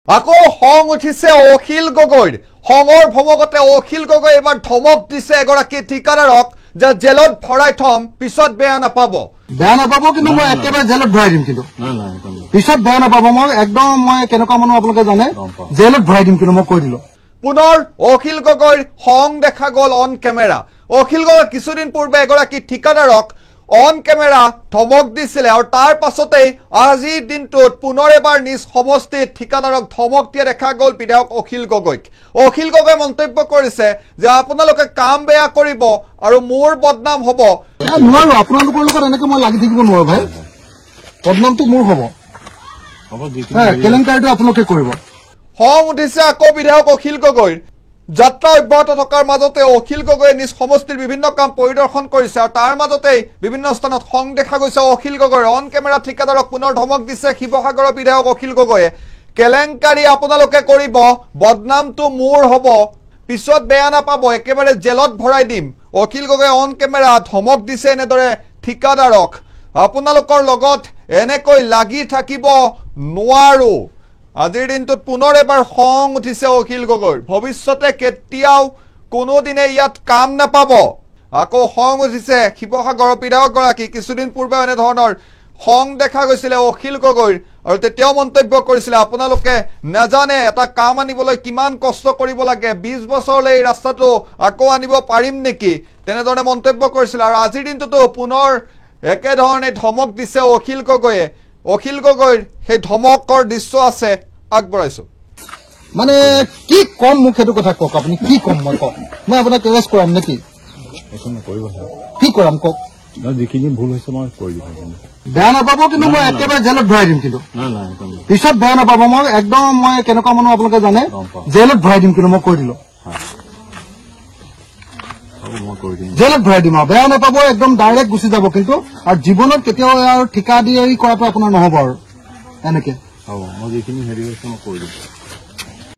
আকৌ খং উঠিছে অখিল গগৈৰ খঙৰ ভমকতে অখিল গগৈ এবাৰ ধমক দিছে এগৰাকী ঠিকাদাৰক যে জেলত ভৰাই থম পিছত বেয়া নাপাব কিন্তু মই একেবাৰে জেলত ভৰাই দিম কিন্তু পিছত বেয়া নাপাব মই একদম মই কেনেকুৱা মানুহ আপোনালোকে জানে জেলত ভৰাই দিম কিন্তু মই কৈ দিলো পুনৰ অখিল গগৈৰ খং দেখা গ'ল অন কেমেৰা অখিল গগৈ কিছুদিন পূৰ্বে এগৰাকী ঠিকাদাৰক অন কেমেৰা ধমক দিছিলে আৰু তাৰ পাছতেই আজিৰ দিনটোত পুনৰ এবাৰ নিজ সমষ্টিত ঠিকাদাৰক ধমক দিয়া দেখা গ'ল বিধায়ক অখিল গগৈক অখিল গগৈ মন্তব্য কৰিছে যে আপোনালোকে কাম বেয়া কৰিব আৰু মোৰ বদনাম হ'ব নোৱাৰো আপোনালোকৰ লগত এনেকে মই লাগি থাকিব নোৱাৰো ভাই বদনামটো মোৰ হ'ব কেলেংকাৰীটো আপোনালোকে কৰিব খং উঠিছে আকৌ বিধায়ক অখিল গগৈৰ যাত্ৰা অব্যাহত থকাৰ মাজতে অখিল গগৈয়ে নিজ সমষ্টিৰ বিভিন্ন কাম পৰিদৰ্শন কৰিছে আৰু তাৰ মাজতেই বিভিন্ন স্থানত খং দেখা গৈছে অখিল গগৈৰ অন কেমেৰা ঠিকাদাৰক পুনৰ ধমক দিছে শিৱসাগৰৰ বিধায়ক অখিল গগৈয়ে কেলেংকাৰী আপোনালোকে কৰিব বদনামটো মোৰ হ'ব পিছত বেয়া নাপাব একেবাৰে জেলত ভৰাই দিম অখিল গগৈয়ে অন কেমেৰা ধমক দিছে এনেদৰে ঠিকাদাৰক আপোনালোকৰ লগত এনেকৈ লাগি থাকিব নোৱাৰো আজিৰ দিনটোত পুনৰ এবাৰ খং উঠিছে অখিল গগৈৰ ভৱিষ্যতে কেতিয়াও কোনোদিনে ইয়াত কাম নাপাব আকৌ খং উঠিছে শিৱসাগৰৰ বিধায়কগৰাকী কিছুদিন পূৰ্বে এনে ধৰণৰ খং দেখা গৈছিলে অখিল গগৈৰ আৰু তেতিয়াও মন্তব্য কৰিছিলে আপোনালোকে নাজানে এটা কাম আনিবলৈ কিমান কষ্ট কৰিব লাগে 20 বছৰলৈ এই ৰাস্তাটো আকৌ আনিব পাৰিম নেকি তেনেধৰণে মন্তব্য কৰিছিলে আৰু আজিৰ দিনটোতো পুনৰ একেধৰণে ধমক দিছে অখিল গগৈয়ে অখিল গগৈৰ সেই ধমকৰ দৃশ্য আছে আগবঢ়াইছো মানে কি কম মোক সেইটো কথা কওক আপুনি কি কম মই কওক মই আপোনাক এৰেষ্ট কৰাম নেকি কি কৰাম কওক যিখিনি ভুল হৈছে মই কৰি দিম বেয়া নাপাব কিন্তু মই একেবাৰে জেলত ভৰাই দিম কিন্তু পিছত বেয়া নাপাব মই একদম মই কেনেকুৱা মানুহ আপোনালোকে জানে জেলত ভৰাই দিম কিন্তু মই কৈ দিলো জেলত ভৰাই দিম আৰু বেয়া নাপাব একদম ডাইৰেক্ট গুচি যাব কিন্তু আৰু জীৱনত কেতিয়াও আৰু ঠিকা দি কৰাটো আপোনাৰ নহ'ব আৰু এনেকে হ'ব মই যিখিনি হেৰি হৈছে মই কৰি দিম